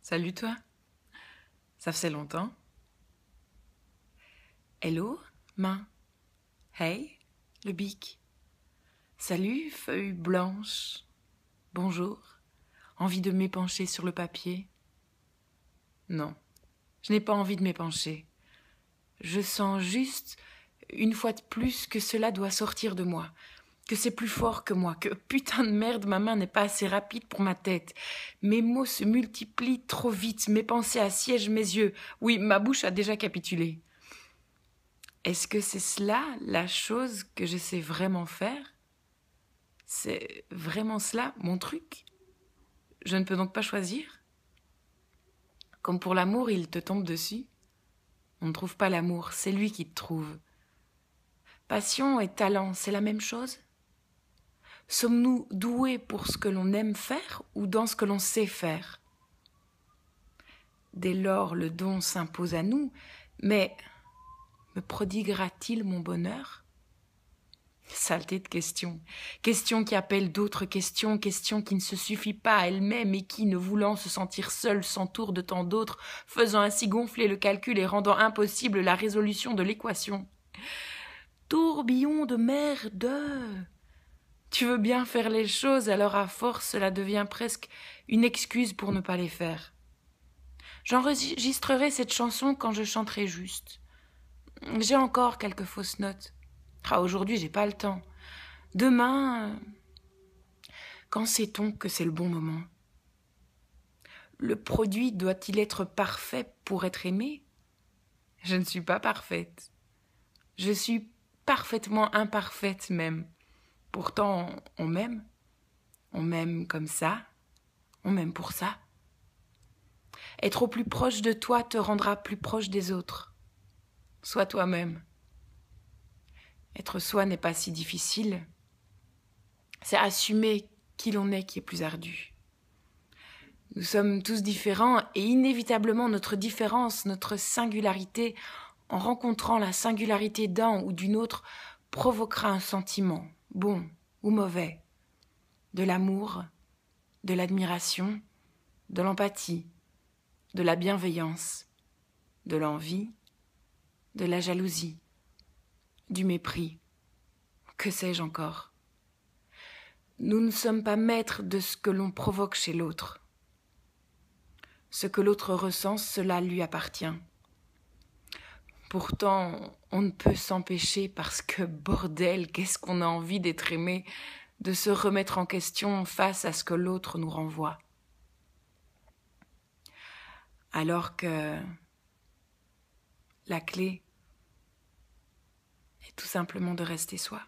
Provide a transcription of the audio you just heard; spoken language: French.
Salut toi, ça faisait longtemps. Hello, main. Hey, le bic. Salut, feuille blanche. Bonjour. Envie de m'épancher sur le papier? Non, je n'ai pas envie de m'épancher. Je sens juste, une fois de plus, que cela doit sortir de moi, que c'est plus fort que moi, que putain de merde, ma main n'est pas assez rapide pour ma tête. Mes mots se multiplient trop vite, mes pensées assiègent mes yeux. Oui, ma bouche a déjà capitulé. Est-ce que c'est cela, la chose que je sais vraiment faire? C'est vraiment cela, mon truc? Je ne peux donc pas choisir? Comme pour l'amour, il te tombe dessus. On ne trouve pas l'amour, c'est lui qui te trouve. Passion et talent, c'est la même chose? Sommes-nous doués pour ce que l'on aime faire ou dans ce que l'on sait faire? Dès lors, le don s'impose à nous, mais me prodiguera-t-il mon bonheur? Saleté de questions. Questions qui appellent d'autres questions, questions qui ne se suffit pas à elle-même et qui, ne voulant se sentir seule, s'entoure de tant d'autres, faisant ainsi gonfler le calcul et rendant impossible la résolution de l'équation. Tourbillon de merde! Tu veux bien faire les choses, alors à force cela devient presque une excuse pour ne pas les faire. J'enregistrerai cette chanson quand je chanterai juste. J'ai encore quelques fausses notes. Aujourd'hui, j'ai pas le temps. Demain, quand sait-on que c'est le bon moment? Le produit doit-il être parfait pour être aimé? Je ne suis pas parfaite. Je suis parfaitement imparfaite même. Pourtant, on m'aime. On m'aime comme ça. On m'aime pour ça. Être au plus proche de toi te rendra plus proche des autres. Sois toi-même. Être soi n'est pas si difficile. C'est assumer qui l'on est qui est plus ardu. Nous sommes tous différents et inévitablement notre différence, notre singularité, en rencontrant la singularité d'un ou d'une autre, provoquera un sentiment, bon ou mauvais, de l'amour, de l'admiration, de l'empathie, de la bienveillance, de l'envie, de la jalousie, du mépris, que sais-je encore. Nous ne sommes pas maîtres de ce que l'on provoque chez l'autre. Ce que l'autre ressent, cela lui appartient. Pourtant, on ne peut s'empêcher parce que, bordel, qu'est-ce qu'on a envie d'être aimé, de se remettre en question face à ce que l'autre nous renvoie. Alors que la clé est tout simplement de rester soi.